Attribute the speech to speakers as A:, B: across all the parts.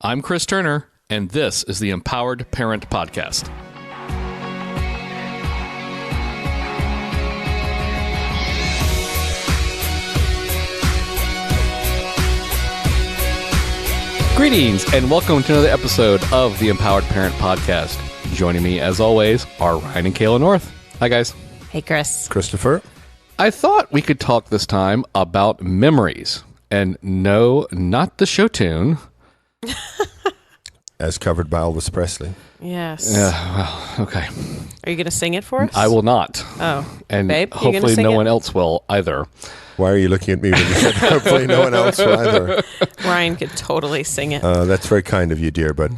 A: I'm Chris Turner, and this is the Empowered Parent Podcast. Greetings, and welcome to another episode of the Empowered Parent Podcast. Joining me, as always, are Ryan and Kayla North. Hi, guys.
B: Hey, Chris.
C: Christopher.
A: I thought we could talk this time about memories. And no, not the show tune.
C: As covered by Elvis Presley.
B: Yes.
A: Well, okay.
B: Are you going to sing it for us?
A: I will not.
B: Oh,
A: And
B: babe, you
A: hopefully
B: gonna sing
A: no
B: it?
A: one else will either.
C: Why are you looking at me when you said hopefully no one else will either?
B: Ryan could totally sing it.
C: That's very kind of you, dear, but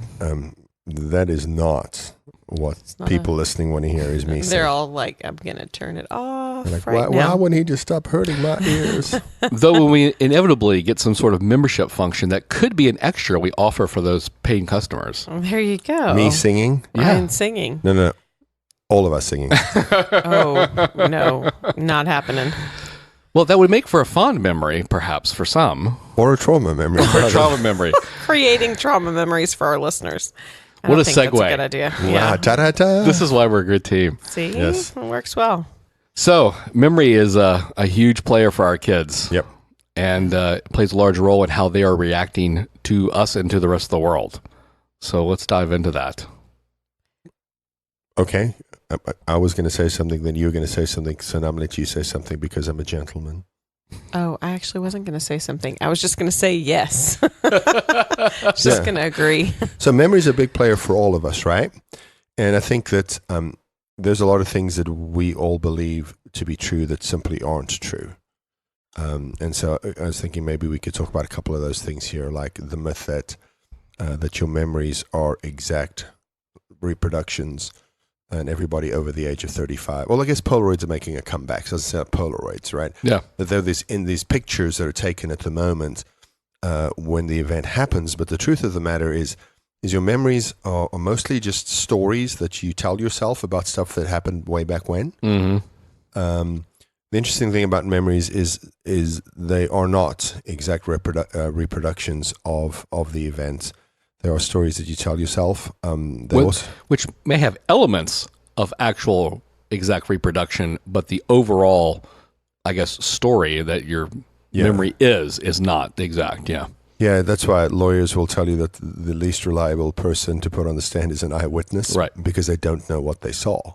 C: that is not what
B: not
C: people listening want to hear is me
B: They're
C: sing.
B: all like, I'm going to turn it off
C: Like,
B: right
C: why
B: now.
C: wouldn't he just stop hurting my ears?
A: Though when we inevitably get some sort of membership function that could be an extra we offer for those paying customers.
B: Oh, there you go.
C: Me singing?
B: Ryan singing.
C: No. All of us singing.
B: Oh, no. Not happening.
A: Well, that would make for a fond memory, perhaps, for some.
C: Or a trauma memory.
A: Or a trauma memory.
B: Creating trauma memories for our listeners. I
A: What
B: don't
A: a
B: think that's
A: segue.
B: a good idea.
C: Wow,
B: Yeah.
C: ta-da-ta.
A: This is why we're a good team.
B: See?
C: Yes.
B: It works well.
A: So, memory is a huge player for our kids.
C: Yep.
A: And it plays a large role in how they are reacting to us and to the rest of the world. So let's dive into that.
C: Okay. I was going to say something, then you were going to say something, so now I'm going to let you say something because I'm a gentleman.
B: Oh, I actually wasn't going to say something. I was just going to say yes. Just going to agree.
C: So memory is a big player for all of us, right? And I think that there's a lot of things that we all believe to be true that simply aren't true. And so I was thinking maybe we could talk about a couple of those things here, like the myth that your memories are exact reproductions and everybody over the age of 35. Well, I guess Polaroids are making a comeback. So let's say Polaroids, right?
A: Yeah.
C: That they're in these pictures that are taken at the moment when the event happens. But the truth of the matter is your memories are mostly just stories that you tell yourself about stuff that happened way back when.
A: Mm-hmm.
C: The interesting thing about memories is they are not exact reproductions of the events. There are stories that you tell yourself.
A: Which may have elements of actual exact reproduction, but the overall, I guess, story that your memory is not exact. Yeah.
C: Yeah, that's why lawyers will tell you that the least reliable person to put on the stand is an eyewitness,
A: Right?
C: Because they don't know what they saw.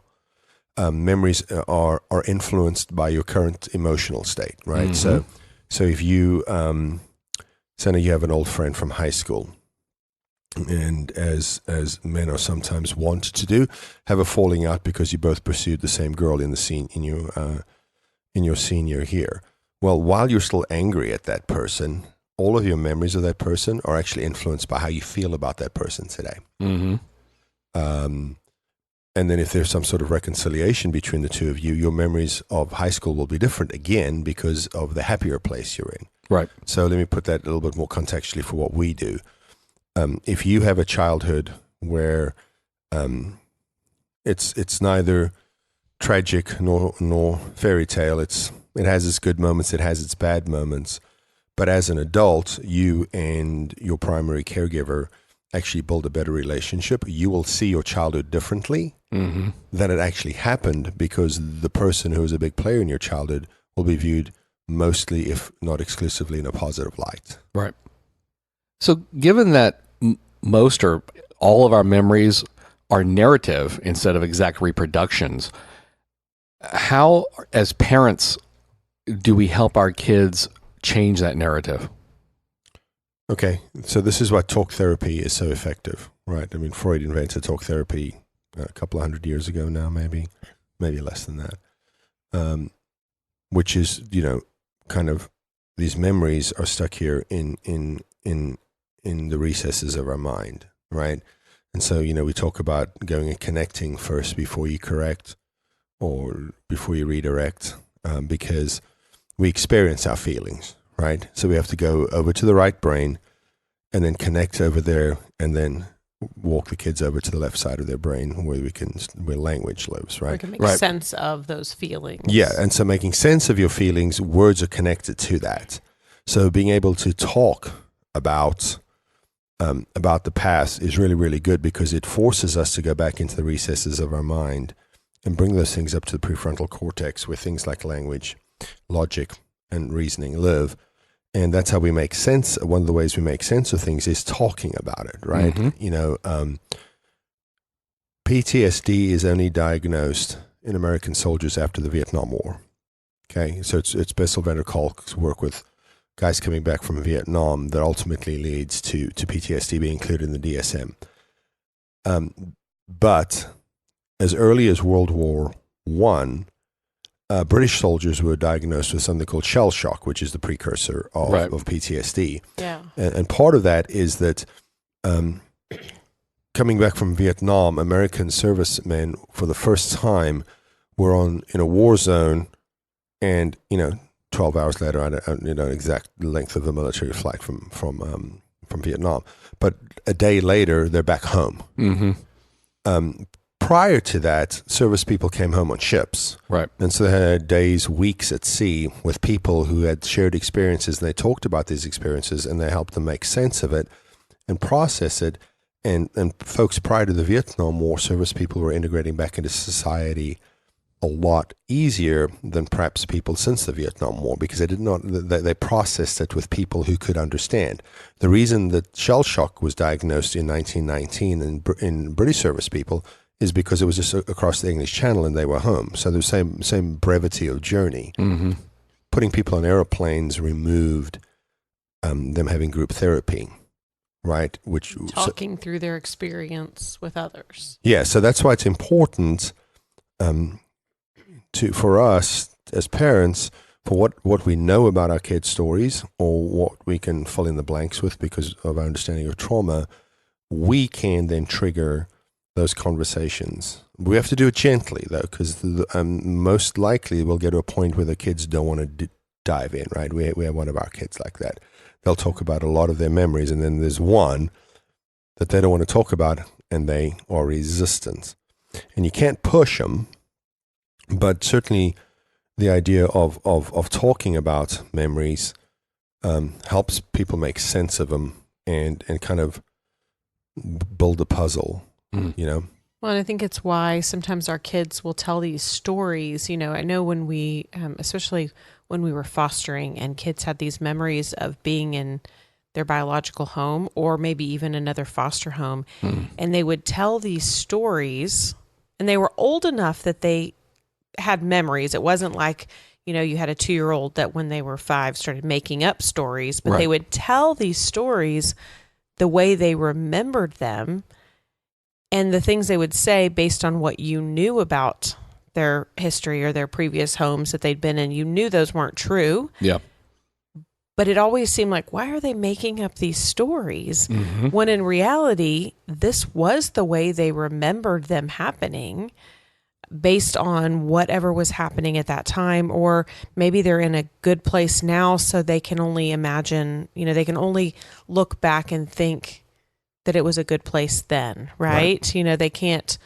C: Memories are influenced by your current emotional state, right?
A: Mm-hmm.
C: So if you, say you have an old friend from high school, and as men are sometimes wont to do, have a falling out because you both pursued the same girl in your senior year. Well, while you're still angry at that person, all of your memories of that person are actually influenced by how you feel about that person today.
A: Mm-hmm.
C: And then if there's some sort of reconciliation between the two of you, your memories of high school will be different again because of the happier place you're in.
A: Right.
C: So let me put that a little bit more contextually for what we do. If you have a childhood where it's neither tragic nor fairy tale, it has its good moments, it has its bad moments, but as an adult, you and your primary caregiver actually build a better relationship. You will see your childhood differently
A: Mm-hmm.
C: than it actually happened because the person who was a big player in your childhood will be viewed mostly, if not exclusively, in a positive light.
A: Right. So given that most or all of our memories are narrative instead of exact reproductions, how, as parents, do we help our kids change that narrative?
C: Okay, so this is why talk therapy is so effective, right? I mean, Freud invented talk therapy a couple of 100 years ago now, maybe less than that, which is, kind of these memories are stuck here in the recesses of our mind, right? And so, we talk about going and connecting first before you correct or before you redirect, because we experience our feelings, right? So we have to go over to the right brain and then connect over there and then walk the kids over to the left side of their brain where language lives, right?
B: We can make
A: Right.
B: sense of those feelings.
C: Yeah, and so making sense of your feelings, words are connected to that. So being able to talk about about the past is really, really good because it forces us to go back into the recesses of our mind and bring those things up to the prefrontal cortex where things like language, logic, and reasoning live. And that's how we make sense. One of the ways we make sense of things is talking about it, right? PTSD is only diagnosed in American soldiers after the Vietnam War. Okay, so it's Bessel van der Kolk's work with guys coming back from Vietnam that ultimately leads to PTSD being included in the DSM. But as early as World War I, British soldiers were diagnosed with something called shell shock, which is the precursor of PTSD.
B: Yeah.
C: And part of that is that coming back from Vietnam, American servicemen for the first time were in a war zone, and 12 hours later, I don't know exact length of the military flight from Vietnam, but a day later they're back home. Prior to that, service people came home on ships,
A: right?
C: And so they had days, weeks at sea with people who had shared experiences, and they talked about these experiences, and they helped them make sense of it and process it. And folks prior to the Vietnam War, service people were integrating back into society a lot easier than perhaps people since the Vietnam War, because they processed it with people who could understand. The reason that shell shock was diagnosed in 1919 in British service people is because it was just across the English Channel and they were home. So the same brevity of journey. Putting people on airplanes removed them having group therapy. Right,
B: Talking through their experience with others.
C: Yeah, so that's why it's important for us as parents, for what we know about our kids' stories or what we can fill in the blanks with because of our understanding of trauma, we can then trigger those conversations. We have to do it gently, though, because most likely we'll get to a point where the kids don't want to dive in, right? We have one of our kids like that. They'll talk about a lot of their memories, and then there's one that they don't want to talk about, and they are resistant. And you can't push them, but certainly the idea of talking about memories helps people make sense of them and kind of build a puzzle, Well,
B: and I think it's why sometimes our kids will tell these stories. I know when we, especially when we were fostering and kids had these memories of being in their biological home or maybe even another foster home, and they would tell these stories, and they were old enough that they had memories. It wasn't like, you had a 2-year-old that when they were 5 started making up stories, but they would tell these stories the way they remembered them and the things they would say based on what you knew about their history or their previous homes that they'd been in. You knew those weren't true.
A: Yeah.
B: But it always seemed like, why are they making up these stories? When in reality, this was the way they remembered them happening based on whatever was happening at that time. Or maybe they're in a good place now, so they can only imagine, they can only look back and think that it was a good place then, right? They can't.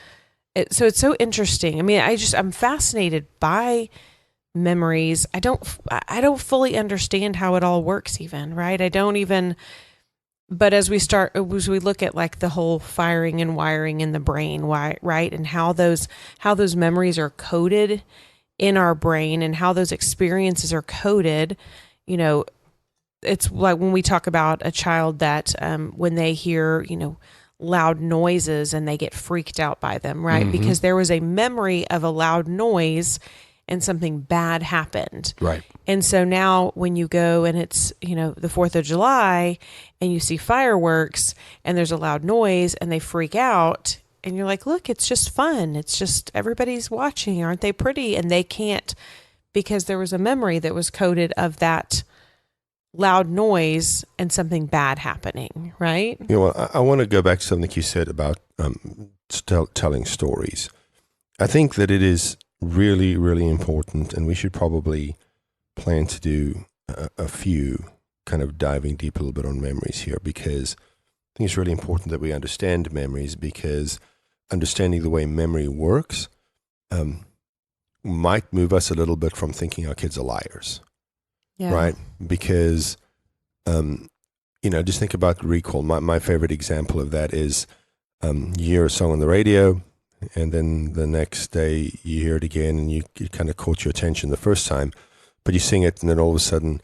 B: So it's so interesting. I mean, I'm fascinated by memories. I don't fully understand how it all works even, right? I don't even, but as we look at like the whole firing and wiring in the brain, right? And how those memories are coded in our brain and how those experiences are coded, it's like when we talk about a child that, when they hear, loud noises and they get freaked out by them, right? Because there was a memory of a loud noise and something bad happened.
A: Right.
B: And so now when you go and it's, the 4th of July and you see fireworks and there's a loud noise and they freak out and you're like, look, it's just fun. It's just everybody's watching. Aren't they pretty? And they can't, because there was a memory that was coded of that loud noise and something bad happening, right?
C: I want to go back to something you said about telling stories. I think that it is really, really important, and we should probably plan to do a few kind of diving deep a little bit on memories here, because I think it's really important that we understand memories, because understanding the way memory works might move us a little bit from thinking our kids are liars.
B: Yeah.
C: Right? Because just think about recall. My favorite example of that is you hear a song on the radio, and then the next day you hear it again, and it kind of caught your attention the first time, but you sing it, and then all of a sudden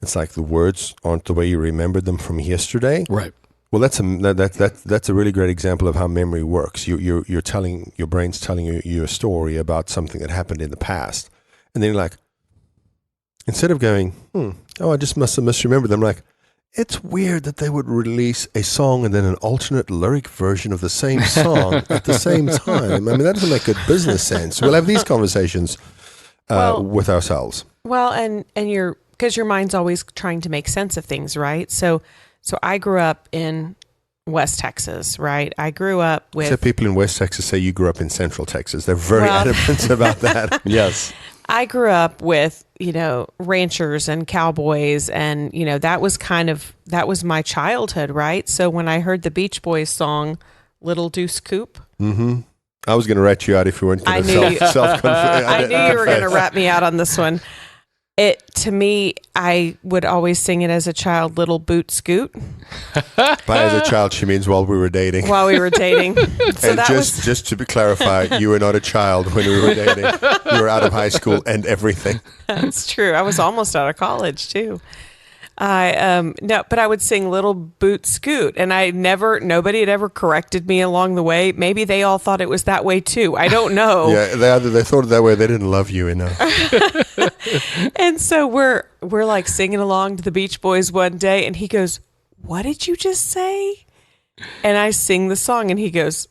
C: it's like the words aren't the way you remembered them from yesterday.
A: Right.
C: Well, that's a really great example of how memory works. You're telling, your brain's telling you a story about something that happened in the past, and then you're like, instead of going, I just must have misremembered them, like, it's weird that they would release a song and then an alternate lyric version of the same song at the same time. I mean, that doesn't make good business sense. We'll have these conversations with ourselves.
B: Well, and because your mind's always trying to make sense of things, right? So I grew up in West Texas, right? I grew up with...
C: So people in West Texas say you grew up in Central Texas. They're very adamant about that.
A: Yes.
B: I grew up with, ranchers and cowboys, and, that was my childhood, right? So when I heard the Beach Boys song, Little Deuce Coupe.
C: Mm-hmm. I was going to rat you out if you weren't going to
B: I knew you were going to rat me out on this one. To me, I would always sing it as a child, Little Boot Scoot.
C: By as a child, she means while we were dating.
B: While we were dating. So
C: and just to be clarified, you were not a child when we were dating. You were out of high school and everything.
B: That's true. I was almost out of college too. But I would sing Little Boot Scoot, and nobody had ever corrected me along the way. Maybe they all thought it was that way too. I don't know.
C: Yeah, they thought it that way. They didn't love you enough.
B: And so we're like singing along to the Beach Boys one day, and he goes, "What did you just say?" And I sing the song, and he goes,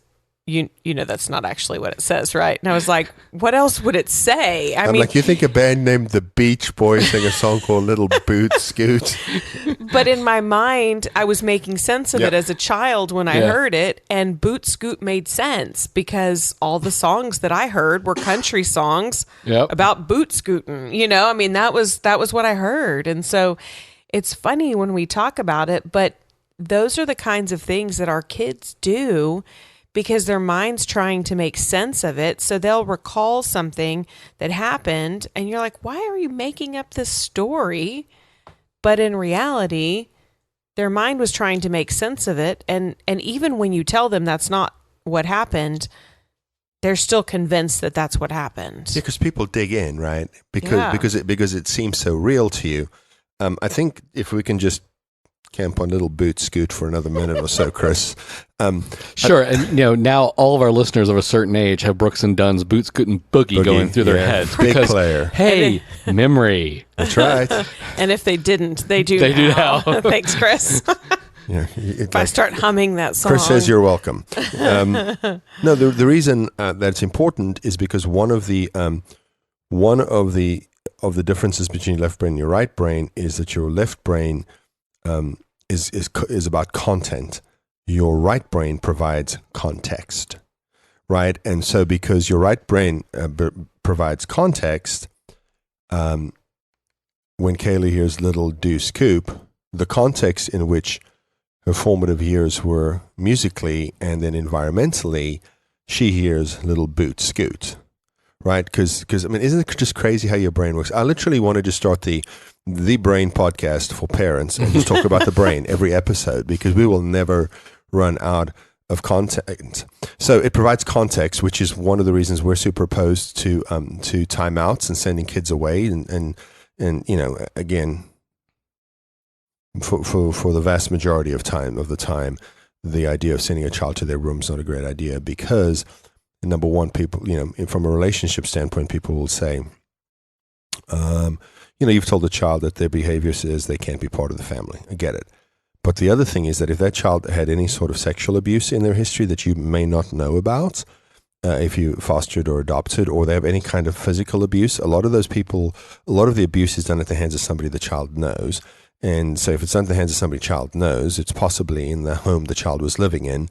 B: You know that's not actually what it says, right? And I was like, what else would it say? I mean,
C: like, you think a band named the Beach Boys sang a song called Little Boot Scoot?
B: But in my mind, I was making sense of it as a child when I heard it, and Boot Scoot made sense because all the songs that I heard were country songs about boot scooting. I mean, that was what I heard. And so it's funny when we talk about it, but those are the kinds of things that our kids do because their mind's trying to make sense of it. So they'll recall something that happened, and you're like, why are you making up this story? But in reality, their mind was trying to make sense of it. And even when you tell them that's not what happened, they're still convinced that that's what happened.
C: Yeah, because people dig in, right? Because it seems so real to you. I think if we can just camp on Little Boot Scoot for another minute or so, Chris.
A: Sure. And now all of our listeners of a certain age have Brooks and Dunn's Boot Scoot and Boogie going through their heads.
C: Big player.
A: Hey, memory.
C: That's right.
B: And if they didn't, they do
A: do
B: now.
A: now.
B: Thanks, Chris. If I start humming that song.
C: Chris says you're welcome. No, the reason that's important is because one of the differences between your left brain and your right brain is that your left brain is about content. Your right brain provides context, right? And so because your right brain provides context, when Kayla hears Little Deuce Coupe, the context in which her formative years were musically and then environmentally, she hears Little Boot Scoot, right? Because I mean, isn't it just crazy how your brain works? I literally wanted to start the brain podcast for parents and just talk about the brain every episode, because we will never run out of content. So it provides context, which is one of the reasons we're super opposed to timeouts and sending kids away. And again, for the vast majority of the time, the idea of sending a child to their room is not a great idea, because number one, people, from a relationship standpoint, people will say, you've told the child that their behavior says they can't be part of the family. I get it. But the other thing is that if that child had any sort of sexual abuse in their history that you may not know about, if you fostered or adopted, or they have any kind of physical abuse, a lot of the abuse is done at the hands of somebody the child knows. And so if it's done at the hands of somebody the child knows, it's possibly in the home the child was living in,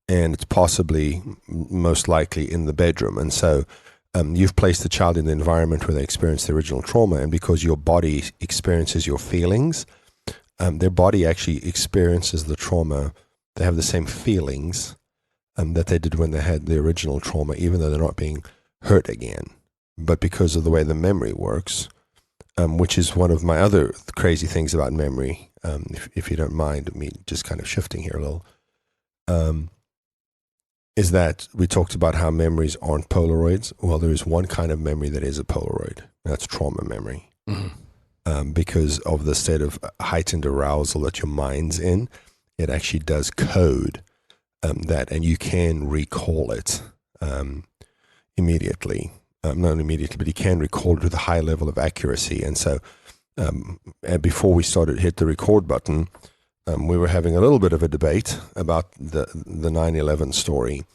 C: and it's possibly most likely in the bedroom. And so you've placed the child in the environment where they experience the original trauma, and because your body experiences your feelings, their body actually experiences the trauma. They have the same feelings that they did when they had the original trauma, even though they're not being hurt again. But because of the way the memory works, which is one of my other crazy things about memory, if you don't mind me just kind of shifting here a little, is that we talked about how memories aren't Polaroids. Well, there is one kind of memory that is a Polaroid. That's trauma memory. Because of the state of heightened arousal that your mind's in, it actually does code that, and you can recall it immediately. Not immediately, but you can recall it with a high level of accuracy. And so and before we hit the record button, we were having a little bit of a debate about the 9/11 story.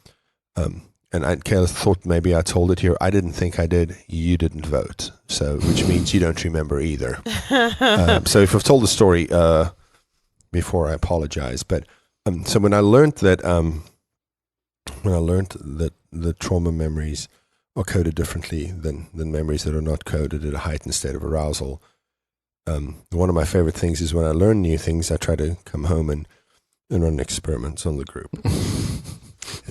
C: And Kayla thought maybe I told it here. I didn't think I did. You didn't vote. So, which means you don't remember either. So if I've told the story before, I apologize. But so when I learned that the trauma memories are coded differently than memories that are not coded at a heightened state of arousal, one of my favorite things is when I learn new things, I try to come home and run experiments on the group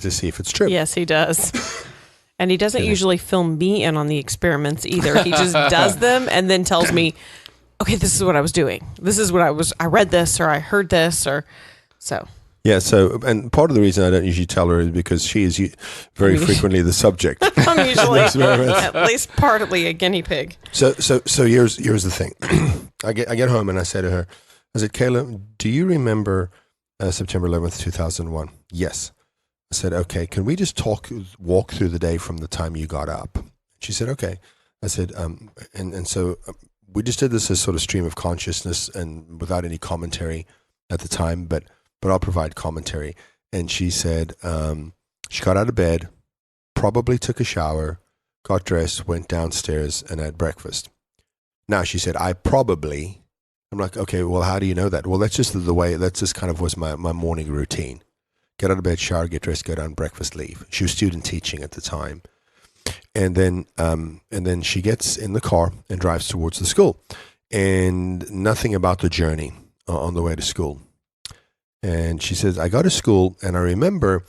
C: to see if it's true.
B: Yes, he does. And he doesn't usually fill me in on the experiments either. He just does them and then tells me, okay, this is what I was doing. This is what I read this, or I heard this, or so.
C: Yeah, so, and part of the reason I don't usually tell her is because she is very frequently the subject.
B: I'm usually at least partly a guinea pig.
C: So here's the thing. I get home and I say to her, I said, Kayla, do you remember September 11th, 2001? Yes. I said, okay, can we just walk through the day from the time you got up? She said, okay. I said, so we just did this as sort of stream of consciousness and without any commentary at the time, but I'll provide commentary. And she said, she got out of bed, probably took a shower, got dressed, went downstairs and had breakfast. Now she said, I'm like, okay, well, how do you know that? Well, that's just the way, that just kind of was my morning routine. Get out of bed, shower, get dressed, go down, breakfast, leave. She was student teaching at the time. And then she gets in the car and drives towards the school. And nothing about the journey on the way to school. And she says, I got to school and I remember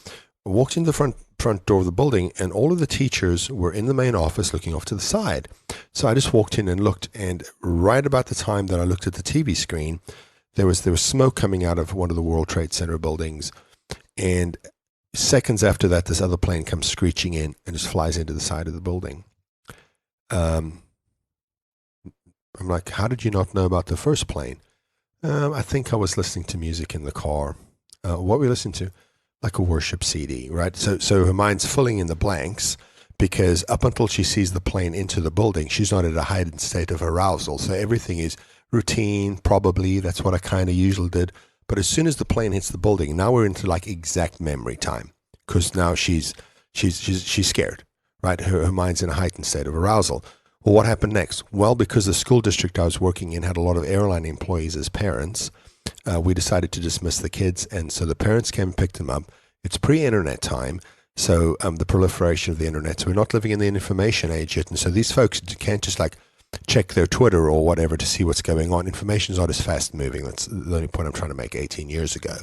C: I walked in the front door of the building and all of the teachers were in the main office looking off to the side. So I just walked in and looked, and right about the time that I looked at the TV screen, there was smoke coming out of one of the World Trade Center buildings. And seconds after that, this other plane comes screeching in and just flies into the side of the building. I'm like, how did you not know about the first plane? I think I was listening to music in the car. What were we listening to? Like a worship CD, right? So her mind's filling in the blanks because up until she sees the plane into the building, she's not at a heightened state of arousal. So everything is routine, probably. That's what I kind of usually did. But as soon as the plane hits the building, now we're into like exact memory time because now she's scared, right? Her mind's in a heightened state of arousal. Well, what happened next? Well, because the school district I was working in had a lot of airline employees as parents, we decided to dismiss the kids. And so the parents came and picked them up. It's pre-internet time. So the proliferation of the internet. So we're not living in the information age yet. And so these folks can't just like check their Twitter or whatever to see what's going on. Information is not as fast moving. That's the only point I'm trying to make 18 years ago.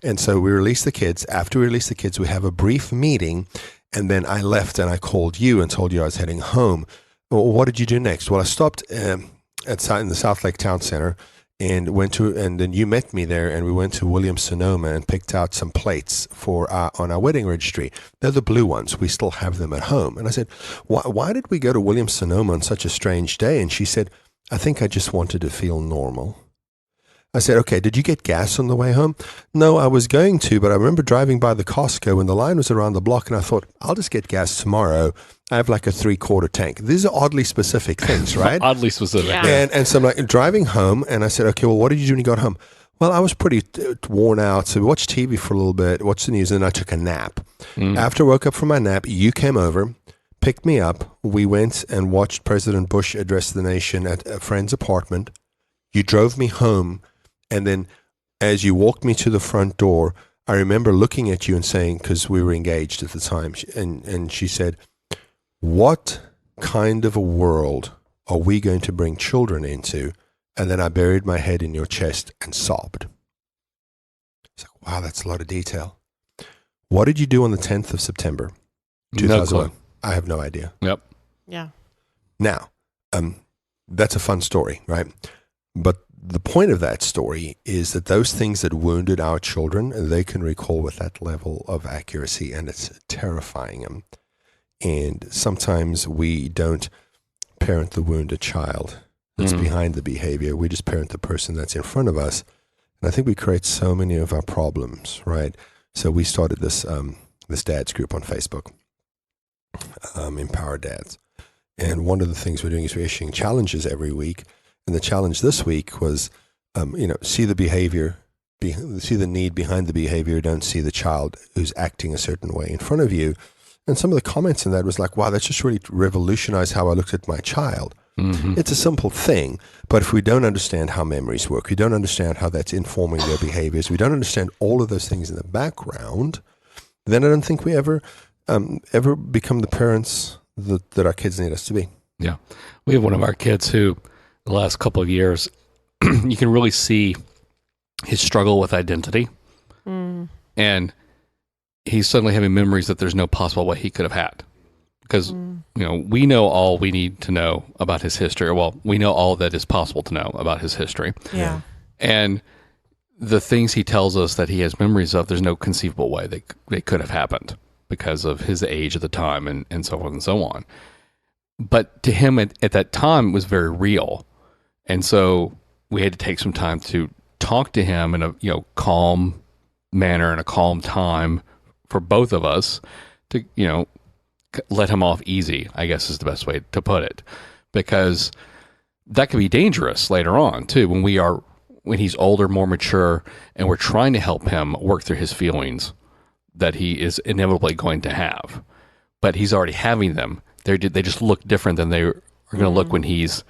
C: And so we released the kids. After we released the kids, we have a brief meeting. And then I left and I called you and told you I was heading home. Well, what did you do next? Well, I stopped in the South Lake Town Center and and then you met me there and we went to Williams-Sonoma and picked out some plates on our wedding registry. They're the blue ones. We still have them at home. And I said, why did we go to Williams-Sonoma on such a strange day? And she said, I think I just wanted to feel normal. I said, okay, did you get gas on the way home? No, I was going to, but I remember driving by the Costco and the line was around the block and I thought, I'll just get gas tomorrow. I have like a 3/4 tank. These are oddly specific things, right?
A: Oddly specific.
B: Yeah.
C: And so I'm like driving home and I said, okay, well, what did you do when you got home? Well, I was pretty worn out. So we watched TV for a little bit, watched the news, and then I took a nap. After I woke up from my nap, you came over, picked me up. We went and watched President Bush address the nation at a friend's apartment. You drove me home. And then as you walked me to the front door, I remember looking at you and saying, because we were engaged at the time, and she said, what kind of a world are we going to bring children into? And then I buried my head in your chest and sobbed. It's like, wow, that's a lot of detail. What did you do on the 10th of September, 2001? I have no idea.
A: Yep.
B: Yeah.
C: Now, that's a fun story, right? But the point of that story is that those things that wounded our children, they can recall with that level of accuracy, and it's terrifying them. And sometimes we don't parent the wounded child that's behind the behavior. We just parent the person that's in front of us. And I think we create so many of our problems, right? So we started this this dads group on Facebook, Empower Dads. And one of the things we're doing is we're issuing challenges every week. And the challenge this week was, see the behavior, see the need behind the behavior, don't see the child who's acting a certain way in front of you. And some of the comments in that was like, wow, that's just really revolutionized how I looked at my child. It's a simple thing, but if we don't understand how memories work, we don't understand how that's informing their behaviors, we don't understand all of those things in the background, then I don't think we ever become the parents that our kids need us to be.
A: Yeah. We have one of our kids who, the last couple of years, you can really see his struggle with identity. And he's suddenly having memories that there's no possible way he could have had. Because, we know all we need to know about his history. Well, we know all that is possible to know about his history.
B: Yeah.
A: And the things he tells us that he has memories of, there's no conceivable way they could have happened because of his age at the time and so forth and so on. But to him at that time, it was very real. And so we had to take some time to talk to him in a calm manner and a calm time for both of us to, let him off easy, I guess is the best way to put it, because that could be dangerous later on too, when he's older, more mature, and we're trying to help him work through his feelings that he is inevitably going to have, but he's already having them. They just look different than they are going to look when he's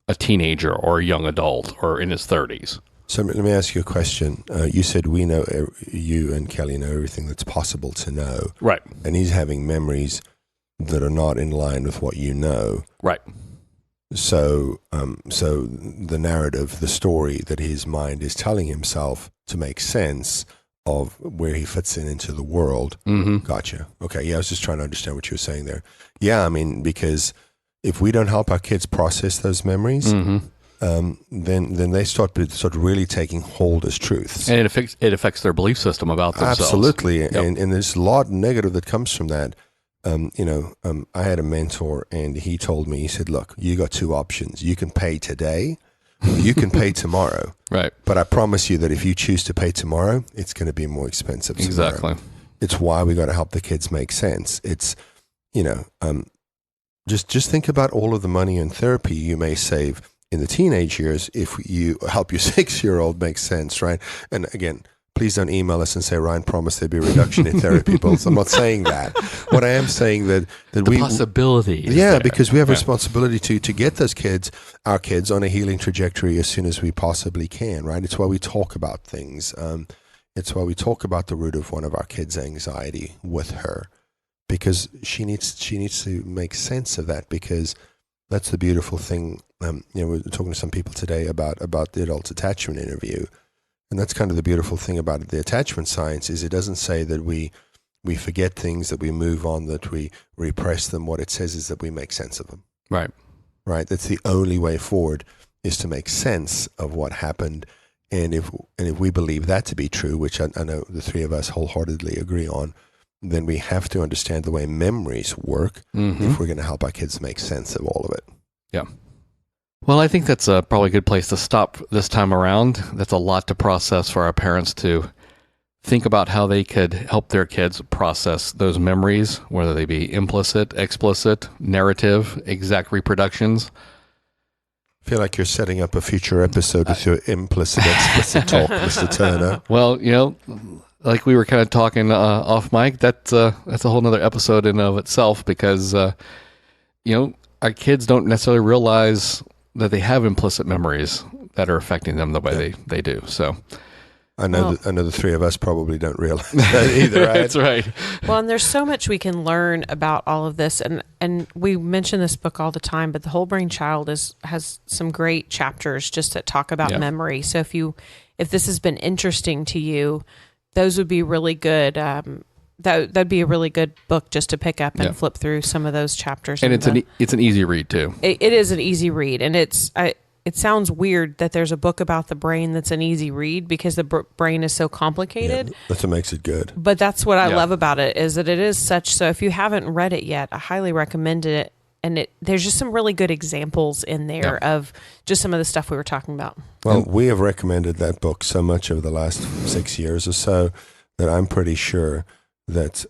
A: a teenager or a young adult or in his 30s.
C: So let me ask you a question. You said you and Kelly know everything that's possible to know.
A: Right.
C: And he's having memories that are not in line with what you know.
A: Right.
C: So the narrative, the story that his mind is telling himself to make sense of where he fits into the world. Gotcha. Okay. Yeah, I was just trying to understand what you were saying there. Yeah, I mean, because if we don't help our kids process those memories, then they start really taking hold as truths.
A: And it affects their belief system about themselves.
C: Absolutely.
A: Yep.
C: And there's a lot of negative that comes from that. I had a mentor, and he told me, he said, look, you got two options. You can pay today, or you can pay tomorrow. Right. But I promise you that if you choose to pay tomorrow, it's going to be more expensive tomorrow.
A: Exactly.
C: It's why we got to help the kids make sense. It's, just think about all of the money and therapy you may save in the teenage years if you help your 6-year-old make sense, right? And again, please don't email us and say, Ryan promised there'd be a reduction in therapy bills. I'm not saying that. What I am saying that the
A: possibility is
C: there.
A: there.
C: Because we have a responsibility to get our kids on a healing trajectory as soon as we possibly can, right? It's why we talk about things. It's why we talk about the root of one of our kids' anxiety with her, because she needs to make sense of that, because that's the beautiful thing. We're talking to some people today about the adult attachment interview. And that's kind of the beautiful thing about the attachment science, is it doesn't say that we forget things, that we move on, that we repress them. What it says is that we make sense of them.
A: Right.
C: Right. That's the only way forward, is to make sense of what happened. And if we believe that to be true, which I know the three of us wholeheartedly agree on, then we have to understand the way memories work if we're going to help our kids make sense of all of it.
A: Yeah. Well, I think that's probably a good place to stop this time around. That's a lot to process for our parents to think about how they could help their kids process those memories, whether they be implicit, explicit, narrative, exact reproductions.
C: I feel like you're setting up a future episode with your implicit, explicit talk, Mr. Turner.
A: Well, like we were kind of talking off mic, that's a whole nother episode in of itself, because, our kids don't necessarily realize that they have implicit memories that are affecting them the way they do. So
C: I know the three of us probably don't realize that either, right?
A: That's right.
B: Well, and there's so much we can learn about all of this, and we mention this book all the time, but The Whole Brain Child has some great chapters just that talk about memory. So if this has been interesting to you, those would be really good. That'd be a really good book just to pick up and flip through some of those chapters.
A: And it's an easy read too.
B: It is an easy read, and it sounds weird that there's a book about the brain that's an easy read because the brain is so complicated.
C: Yeah, that's what makes it good.
B: But that's what I love about it, is that it is such. So if you haven't read it yet, I highly recommend it. And there's just some really good examples in there of just some of the stuff we were talking about.
C: Well, we have recommended that book so much over the last 6 years or so that I'm pretty sure that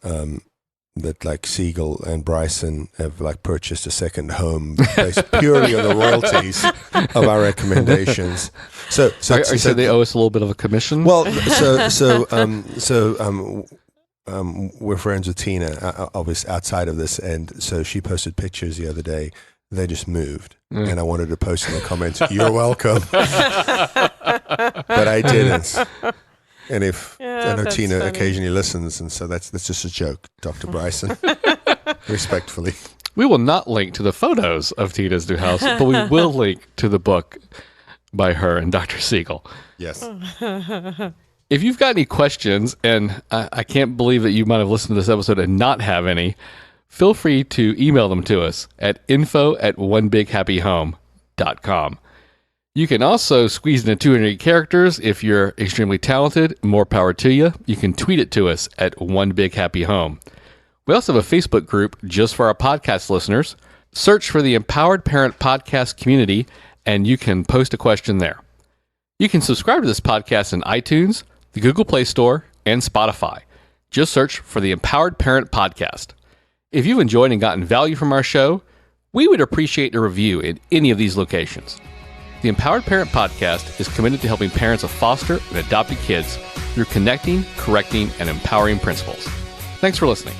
C: that like Siegel and Bryson have like purchased a second home based purely on the royalties of our recommendations. So
A: they owe us a little bit of a commission.
C: Well, we're friends with Tina, obviously outside of this, and so she posted pictures the other day. They just moved, and I wanted to post in the comments, "You're welcome," but I didn't. And I know Tina occasionally listens, and so that's just a joke, Dr. Bryson. Respectfully,
A: we will not link to the photos of Tina's new house, but we will link to the book by her and Dr. Siegel.
C: Yes.
A: If you've got any questions, and I can't believe that you might have listened to this episode and not have any, feel free to email them to us at info@onebighappyhome.com. You can also squeeze into 200 characters if you're extremely talented. More power to you. You can tweet it to us at OneBigHappyHome. We also have a Facebook group just for our podcast listeners. Search for the Empowered Parent Podcast community, and you can post a question there. You can subscribe to this podcast in iTunes, the Google Play Store, and Spotify. Just search for the Empowered Parent Podcast. If you've enjoyed and gotten value from our show, we would appreciate a review in any of these locations. The Empowered Parent Podcast is committed to helping parents of foster and adopted kids through connecting, correcting, and empowering principles. Thanks for listening.